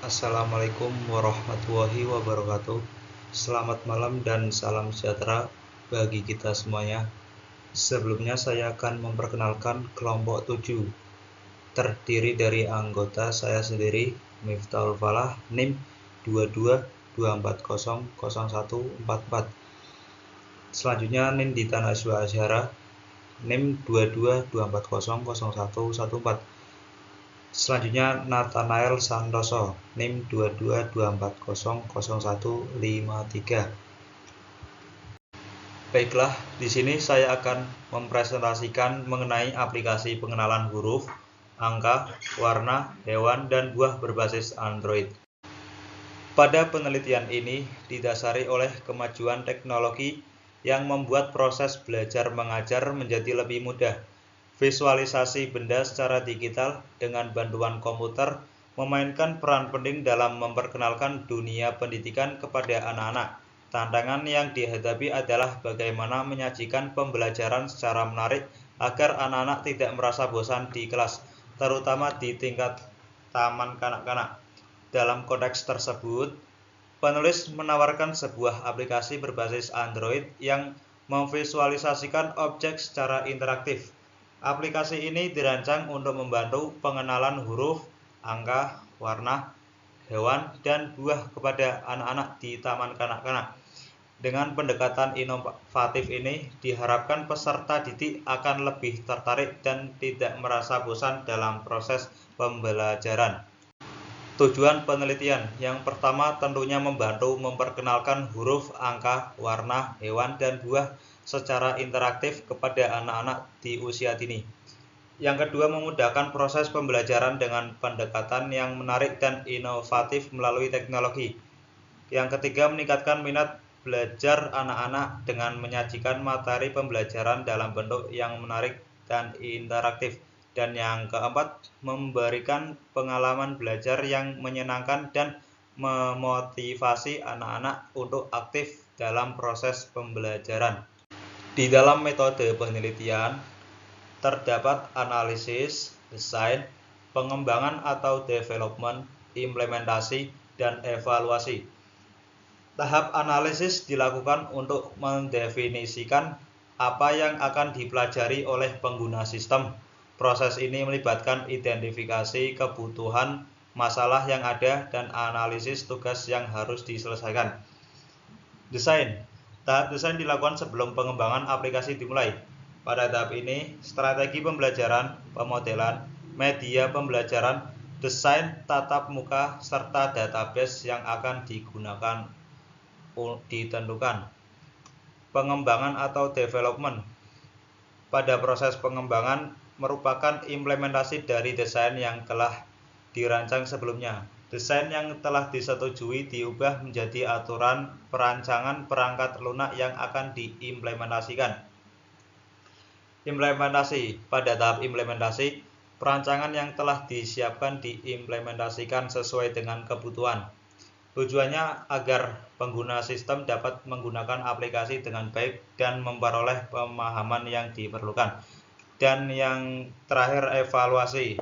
Assalamualaikum warahmatullahi wabarakatuh. Selamat malam dan salam sejahtera bagi kita semuanya. Sebelumnya saya akan memperkenalkan kelompok 7, terdiri dari anggota saya sendiri, Miftahul Falah, NIM 2224000144. Selanjutnya Nindita Najwa Azhara, NIM 2224000114. Selanjutnya Nathanael Santoso, NIM 2224000153. Baiklah, di sini saya akan mempresentasikan mengenai aplikasi pengenalan huruf, angka, warna, hewan, dan buah berbasis Android. Pada penelitian ini didasari oleh kemajuan teknologi yang membuat proses belajar mengajar menjadi lebih mudah. Visualisasi benda secara digital dengan bantuan komputer memainkan peran penting dalam memperkenalkan dunia pendidikan kepada anak-anak. Tantangan yang dihadapi adalah bagaimana menyajikan pembelajaran secara menarik agar anak-anak tidak merasa bosan di kelas, terutama di tingkat taman kanak-kanak. Dalam konteks tersebut, penulis menawarkan sebuah aplikasi berbasis Android yang memvisualisasikan objek secara interaktif. Aplikasi ini dirancang untuk membantu pengenalan huruf, angka, warna, hewan, dan buah kepada anak-anak di taman kanak-kanak. Dengan pendekatan inovatif ini, diharapkan peserta didik akan lebih tertarik dan tidak merasa bosan dalam proses pembelajaran. Tujuan penelitian yang pertama tentunya membantu memperkenalkan huruf, angka, warna, hewan, dan buah secara interaktif kepada anak-anak di usia dini. Yang kedua, memudahkan proses pembelajaran dengan pendekatan yang menarik dan inovatif melalui teknologi. Yang ketiga, meningkatkan minat belajar anak-anak dengan menyajikan materi pembelajaran dalam bentuk yang menarik dan interaktif. Dan yang keempat, memberikan pengalaman belajar yang menyenangkan dan memotivasi anak-anak untuk aktif dalam proses pembelajaran. Di dalam metode penelitian, terdapat analisis, desain, pengembangan atau development, implementasi, dan evaluasi. Tahap analisis dilakukan untuk mendefinisikan apa yang akan dipelajari oleh pengguna sistem. Proses ini melibatkan identifikasi kebutuhan, masalah yang ada, dan analisis tugas yang harus diselesaikan. Desain. Tahap desain dilakukan sebelum pengembangan aplikasi dimulai. Pada tahap ini, strategi pembelajaran, pemodelan, media pembelajaran, desain tatap muka, serta database yang akan digunakan ditentukan. Pengembangan atau development. Pada proses pengembangan merupakan implementasi dari desain yang telah dirancang sebelumnya. Desain yang telah disetujui diubah menjadi aturan perancangan perangkat lunak yang akan diimplementasikan. Implementasi. Pada tahap implementasi, perancangan yang telah disiapkan diimplementasikan sesuai dengan kebutuhan. Tujuannya agar pengguna sistem dapat menggunakan aplikasi dengan baik dan memperoleh pemahaman yang diperlukan. Dan yang terakhir, evaluasi.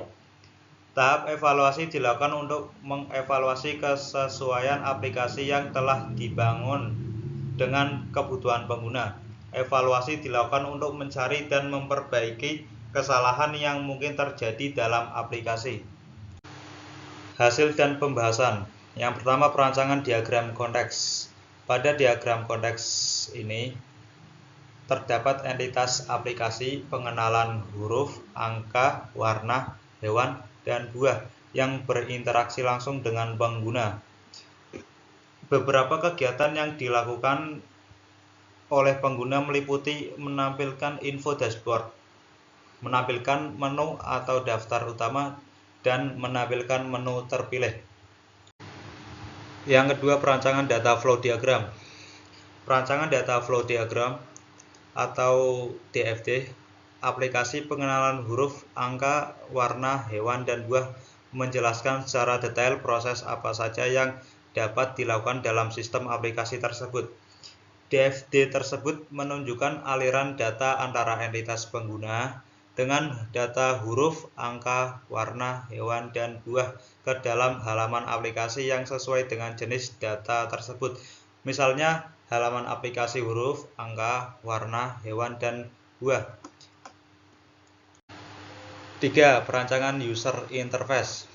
Tahap evaluasi dilakukan untuk mengevaluasi kesesuaian aplikasi yang telah dibangun dengan kebutuhan pengguna. Evaluasi dilakukan untuk mencari dan memperbaiki kesalahan yang mungkin terjadi dalam aplikasi. Hasil dan pembahasan. Yang pertama, perancangan diagram konteks. Pada diagram konteks ini terdapat entitas aplikasi, pengenalan huruf, angka, warna, hewan, dan buah yang berinteraksi langsung dengan pengguna. Beberapa kegiatan yang dilakukan oleh pengguna meliputi menampilkan info dashboard, menampilkan menu atau daftar utama, dan menampilkan menu terpilih. Yang kedua, perancangan data flow diagram. Perancangan data flow diagram atau DFD, aplikasi pengenalan huruf, angka, warna, hewan, dan buah menjelaskan secara detail proses apa saja yang dapat dilakukan dalam sistem aplikasi tersebut. DFD tersebut menunjukkan aliran data antara entitas pengguna, dengan data huruf, angka, warna, hewan, dan buah ke dalam halaman aplikasi yang sesuai dengan jenis data tersebut. Misalnya, halaman aplikasi huruf, angka, warna, hewan, dan buah. 3. Perancangan user interface.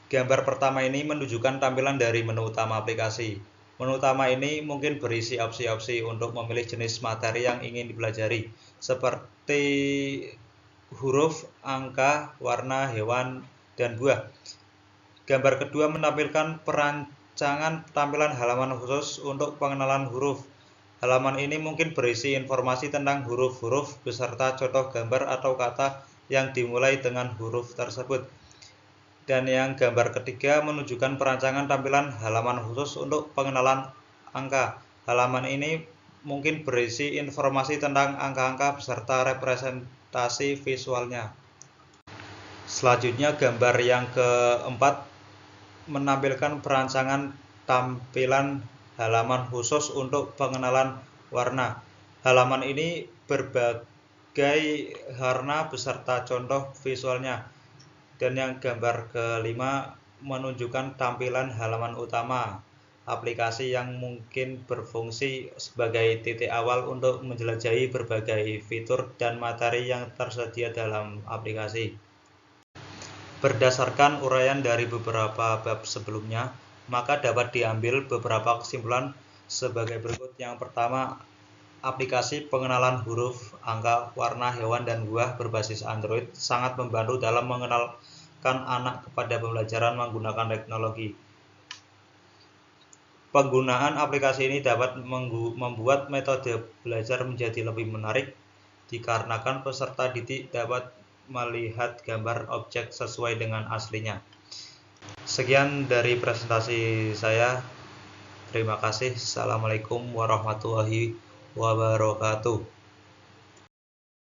Gambar pertama ini menunjukkan tampilan dari menu utama aplikasi. Menu utama ini mungkin berisi opsi-opsi untuk memilih jenis materi yang ingin dipelajari, seperti huruf, angka, warna, hewan, dan buah. Gambar kedua menampilkan perancangan tampilan halaman khusus untuk pengenalan huruf. Halaman ini mungkin berisi informasi tentang huruf-huruf beserta contoh gambar atau kata yang dimulai dengan huruf tersebut. Dan yang gambar ketiga menunjukkan perancangan tampilan halaman khusus untuk pengenalan angka. Halaman ini mungkin berisi informasi tentang angka-angka beserta representasi visualnya. Selanjutnya gambar yang keempat menampilkan perancangan tampilan halaman khusus untuk pengenalan warna. Halaman ini berbagai warna beserta contoh visualnya. Dan yang gambar kelima menunjukkan tampilan halaman utama aplikasi yang mungkin berfungsi sebagai titik awal untuk menjelajahi berbagai fitur dan materi yang tersedia dalam aplikasi. Berdasarkan uraian dari beberapa bab sebelumnya, maka dapat diambil beberapa kesimpulan sebagai berikut. Yang pertama, aplikasi pengenalan huruf, angka, warna, hewan, dan buah berbasis Android sangat membantu dalam mengenalkan anak kepada pembelajaran menggunakan teknologi. Penggunaan aplikasi ini dapat membuat metode belajar menjadi lebih menarik dikarenakan peserta didik dapat melihat gambar objek sesuai dengan aslinya. Sekian dari presentasi saya. Terima kasih. Assalamualaikum warahmatullahi wabarakatuh.